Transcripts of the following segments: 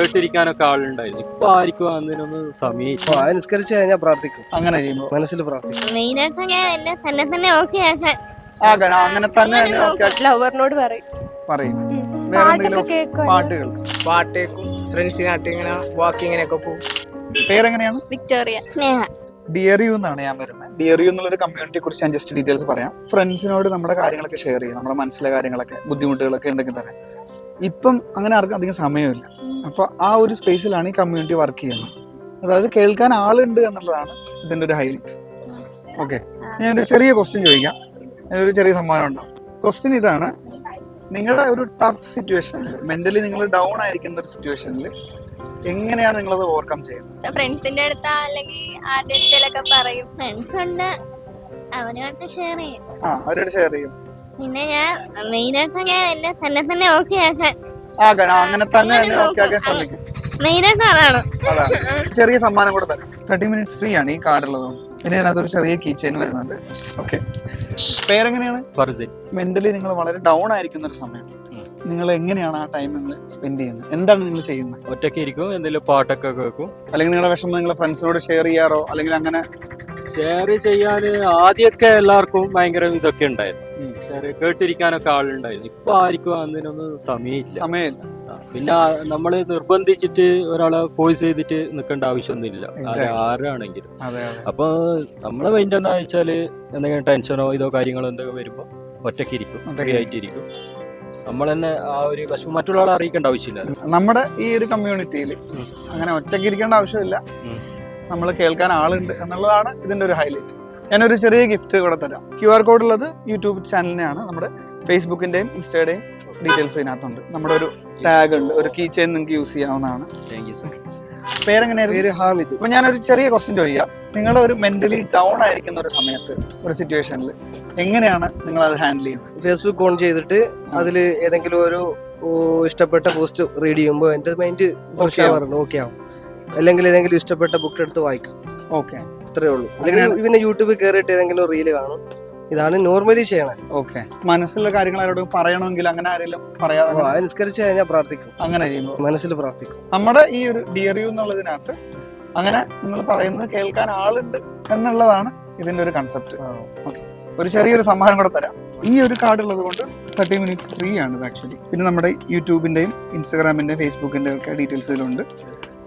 കേട്ടിരിക്കാനൊക്കെ ആളുണ്ടായിരുന്നു. ഇപ്പൊ ആർക്കും അതിനൊന്നും സമയം അനുസ്കരിച്ച് കഴിഞ്ഞാൽ പ്രാർത്ഥിക്കും. അങ്ങനെ ചെയ്യുമ്പോൾ മനസ്സിൽ പ്രാർത്ഥിക്കും. മെയിനായിട്ട് ഞാൻ എന്നെ തന്നെ ഓക്കെ ആക്കാൻ ആകാൻ അങ്ങനെ തന്നെ ലവറിനോട് പറയും. വേറെ എന്തെങ്കിലും പാട്ടുകൾ പാട്ട് കേൾക്കും, ഫ്രണ്ട്സിനായിട്ട് ഇങ്ങനെ വാക്കിങ്ങിനൊക്കെ പോകും. പേരെങ്ങനെയാണ്? വിക്ടോറിയ. സ്നേഹ. ഡിയർ യു എന്നാണ് ഞാൻ വരുന്നത്. ഡിയർ യു എന്നുള്ളൊരു കമ്മ്യൂണിറ്റിയെ കുറിച്ച് ഞാൻ ജസ്റ്റ് ഡീറ്റെയിൽസ് പറയാം. ഫ്രണ്ട്സിനോട് നമ്മുടെ കാര്യങ്ങളൊക്കെ ഷെയർ ചെയ്യും, നമ്മുടെ മനസ്സിലെ കാര്യങ്ങളൊക്കെ, ബുദ്ധിമുട്ടുകളൊക്കെ ഉണ്ടെങ്കിൽ തന്നെ. ഇപ്പം അങ്ങനെ ആർക്കും അധികം സമയമില്ല. അപ്പൊ ആ ഒരു സ്പേസിലാണ് ഈ കമ്മ്യൂണിറ്റി വർക്ക് ചെയ്യുന്നത്. അതായത് കേൾക്കാൻ ആളുണ്ട് എന്നുള്ളതാണ് ഇതിന്റെ ഒരു ഹൈലൈറ്റ്. ഓക്കെ, ഞാനൊരു ചെറിയ ക്വസ്റ്റ്യൻ ചോദിക്കാം, അതിനൊരു ചെറിയ സമ്മാനം ഉണ്ടാവും. ക്വസ്റ്റ്യൻ ഇതാണ്: നിങ്ങളുടെ ഒരു ടഫ് സിറ്റുവേഷനിൽ, മെന്റലി നിങ്ങൾ ഡൗൺ ആയിരിക്കുന്ന ഒരു സിറ്റുവേഷനിൽ എങ്ങനെയാണ് നിങ്ങളത് ഓവർകം ചെയ്യുന്നത്? ഫ്രണ്ട്സിന്റെ അടുത്താ അല്ലെങ്കിൽ ആരുടെ അടുത്തേലൊക്കെ പറയും. ഫ്രണ്ട്സ് ഉണ്ട്, അവരുമായിട്ട് ഷെയർ ചെയ്യും. അവരോട് ഷെയർ ചെയ്യും. പിന്നെ ഞാൻ മെയിനായിട്ട് ഞാൻ എന്നെ തന്നെ ഓക്കെ ആക്കാൻ അങ്ങനെ തന്നെ ഓക്കെ ആക്കാൻ ശ്രമിക്കും. മെയിനായിട്ട് അതാണ്. ചെറിയ സമ്മാനം കൂടെ തരാം. 30 minutes ഫ്രീ ആണ് ഈ കാർഡ് ഉള്ളതുകൊണ്ട്. പിന്നെ അതിനകത്തൊരു ചെറിയ കീ ചെയിൻ വരുന്നുണ്ട്. ഓക്കെ, പേരെങ്ങനെയാണ്? മെന്റലി നിങ്ങൾ വളരെ ഡൗൺ ആയിരിക്കുന്ന ഒരു സമയം, നിങ്ങൾ എങ്ങനെയാണ് ആ ടൈം നിങ്ങൾ സ്പെൻഡ് ചെയ്യുന്നത്? എന്താണ് നിങ്ങൾ ചെയ്യുന്നത്? ഒറ്റയ്ക്ക് ഇരിക്കും, എന്തെങ്കിലും പാട്ടൊക്കെ കേൾക്കും. അല്ലെങ്കിൽ നിങ്ങളുടെ വിഷമം നിങ്ങളെ ഫ്രണ്ട്സിനോട് ഷെയർ ചെയ്യാറോ? അല്ലെങ്കിൽ അങ്ങനെ ഷെയർ ചെയ്യാൻ ആദ്യമൊക്കെ എല്ലാവർക്കും ഭയങ്കര ഇതൊക്കെ ഉണ്ടായിരുന്നു, കേട്ടിരിക്കാനൊക്കെ ആളുണ്ടായിരുന്നു. ഇപ്പൊ ആർക്കും അതിനൊന്നും സമയമില്ല. പിന്നെ നമ്മള് നിർബന്ധിച്ചിട്ട് ഒരാളെ ഫോഴ്സ് ചെയ്തിട്ട് നിൽക്കേണ്ട ആവശ്യമൊന്നുമില്ല, ആരാണെങ്കിലും. അപ്പൊ നമ്മളെ മൈൻഡ് എന്താ വെച്ചാല്, എന്തെങ്കിലും ടെൻഷനോ ഇതോ കാര്യങ്ങളോ എന്തൊക്കെ വരുമ്പോ ഒറ്റയ്ക്ക് ഇരിക്കും, ഫ്രീ ആയിട്ടിരിക്കും. നമ്മൾ തന്നെ ആ ഒരു വിഷമം മറ്റുള്ള ആളെ അറിയിക്കേണ്ട ആവശ്യമില്ല. നമ്മുടെ ഈ ഒരു കമ്മ്യൂണിറ്റിയിൽ അങ്ങനെ ഒറ്റയ്ക്ക് ഇരിക്കേണ്ട ആവശ്യമില്ല, നമ്മൾ കേൾക്കാൻ ആളുണ്ട് എന്നുള്ളതാണ് ഇതിന്റെ ഒരു ഹൈലൈറ്റ്. ഞാനൊരു ചെറിയ ഗിഫ്റ്റ് കൂടെ തരാം. QR കോഡ് ഉള്ളത് യൂട്യൂബ് ചാനലിനെയാണ്. നമ്മുടെ ഫേസ്ബുക്കിന്റെയും ഇൻസ്റ്റയുടെയും ഡീറ്റെയിൽസ് ഇതിനകത്തുണ്ട്. നമ്മുടെ ഒരു ടാഗ് ഉണ്ട്, ഒരു കീ ചെയിൻ നിങ്ങൾക്ക് യൂസ് ചെയ്യാവുന്നതാണ്. പേരെങ്ങനെയായിരുന്നു? ഹാമിദ്. അപ്പൊ ഞാനൊരു ചെറിയ ക്വസ്റ്റ്യൻ ചോദിക്കാം. നിങ്ങൾ ഒരു മെന്റലി ഡൗൺ ആയിരിക്കുന്ന ഒരു സമയത്ത്, ഒരു സിറ്റുവേഷനിൽ എങ്ങനെയാണ് നിങ്ങൾ അത് ഹാൻഡിൽ ചെയ്യുന്നത്? ഫേസ്ബുക്ക് ഓൺ ചെയ്തിട്ട് അതിൽ ഏതെങ്കിലും ഒരു ഇഷ്ടപ്പെട്ട പോസ്റ്റ് റീഡ് ചെയ്യുമ്പോൾ എന്റെ മൈൻഡ് ഫ്രഷ് ആവാറുണ്ട്, ഓക്കെ ആവും. അല്ലെങ്കിൽ ഏതെങ്കിലും ഇഷ്ടപ്പെട്ട ബുക്ക് എടുത്ത് വായിക്കും. ഓക്കെ, അത്രേ ഉള്ളൂ. അല്ലെങ്കിൽ പിന്നെ യൂട്യൂബിൽ കയറിയിട്ട് ഏതെങ്കിലും റീല് കാണും. ഇതാണ് നോർമലി ചെയ്യണത്. ഓക്കെ, മനസ്സിലുള്ള കാര്യങ്ങൾ ആരോടും പറയണമെങ്കിൽ അങ്ങനെ ആരെങ്കിലും പറയാറോ? അനുസ്കരിച്ച് കഴിഞ്ഞാൽ പ്രാർത്ഥിക്കും. അങ്ങനെ ചെയ്യുമ്പോൾ മനസ്സിൽ പ്രാർത്ഥിക്കും. നമ്മുടെ ഈ ഒരു ഡിയർ യു എന്നുള്ളതിനകത്ത് അങ്ങനെ നിങ്ങൾ പറയുന്നത് കേൾക്കാൻ ആളുണ്ട് എന്നുള്ളതാണ് ഇതിന്റെ ഒരു കൺസെപ്റ്റ്. ഓക്കെ, ഒരു ചെറിയൊരു സമ്മാനം കൂടെ തരാം. ഈ ഒരു കാർഡ് ഉള്ളത് കൊണ്ട് 30 minutes ഫ്രീ ആണ് ഇത് ആക്ച്വലി. പിന്നെ നമ്മുടെ യൂട്യൂബിന്റെയും ഇൻസ്റ്റാഗ്രാമിന്റെയും ഫേസ്ബുക്കിന്റെയും ഒക്കെ ഡീറ്റെയിൽസ് ഇതിലുണ്ട്.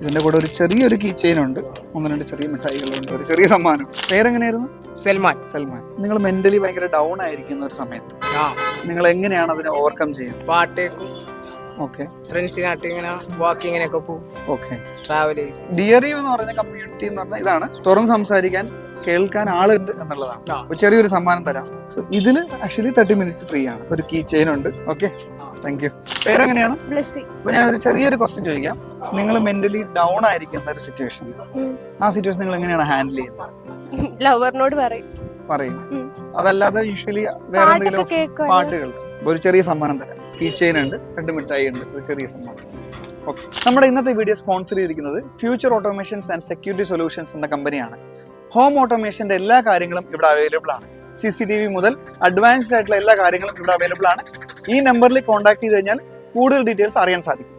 ഇതിന്റെ കൂടെ ഒരു ചെറിയൊരു കീ ചെയിൻ ഉണ്ട്, 1-2 ചെറിയ മിഠായികളുണ്ട്, ഒരു ചെറിയ സമ്മാനം. പേരെങ്ങനെയായിരുന്നു? സൽമാൻ. നിങ്ങൾ മെന്റലി ഭയങ്കര ഡൗൺ ആയിരിക്കുന്ന ഒരു സമയത്ത് നിങ്ങൾ എങ്ങനെയാണ് അതിനെ ഓവർകം ചെയ്യുന്നത്? പാട്ട് കേൾക്കും, ഓക്കെ, ഫ്രണ്ട്സിനായിട്ട് ഇങ്ങനെ വാക്കിങ്ങിനൊക്കെ പോകും. ഓക്കെ, ട്രാവൽ ചെയ്യും. ഡിയർ യു എന്ന് പറഞ്ഞ കമ്മ്യൂണിറ്റി എന്ന് പറഞ്ഞാൽ ഇതാണ്, തുറന്ന് സംസാരിക്കാൻ, കേൾക്കാൻ ആളുണ്ട് എന്നുള്ളതാണ്. ഒരു ചെറിയൊരു സമ്മാനം തരാം. സോ ഇതിന് ആക്ച്വലി 30 minutes ഫ്രീ ആണ്. ഒരു കീ ചെയിൻ ഉണ്ട്. Okay, thank you. പേരെങ്ങനെയാണ്? അപ്പൊ ഞാൻ ഒരു ചെറിയൊരു ക്വസ്റ്റ്യൻ ചോദിക്കാം. നിങ്ങൾ മെന്റലി ഡൗൺ ആയിരിക്കുന്ന ഒരു സിറ്റുവേഷൻ, ആ സിറ്റുവേഷൻ നിങ്ങൾ എങ്ങനെയാണ് ഹാൻഡിൽ ചെയ്യുന്നത്? ലവറിനോട് പറയും. അതല്ലാതെ യൂഷ്വലി വേറെ എന്തെങ്കിലും പാട്ടുകൾ? ഒരു ചെറിയ സമ്മാനം തരാം. കീ ചെയിൻ ഉണ്ട്, 2 മിഠായി ഉണ്ട്, ഒരു ചെറിയ സമ്മാനം. ഓക്കെ, നമ്മുടെ ഇന്നത്തെ വീഡിയോ സ്പോൺസർ ചെയ്തിരിക്കുന്നത് future automations and security solutions എന്ന കമ്പനിയാണ്. ഹോം ഓട്ടോമേഷന്റെ എല്ലാ കാര്യങ്ങളും ഇവിടെ അവൈലബിൾ ആണ്. CCTV മുതൽ അഡ്വാൻസ്ഡ് ആയിട്ടുള്ള എല്ലാ കാര്യങ്ങളും ഇവിടെ അവൈലബിൾ ആണ്. ഈ നമ്പറിൽ കോൺടാക്ട് ചെയ്ത് കഴിഞ്ഞാൽ കൂടുതൽ ഡീറ്റെയിൽസ് അറിയാൻ സാധിക്കും.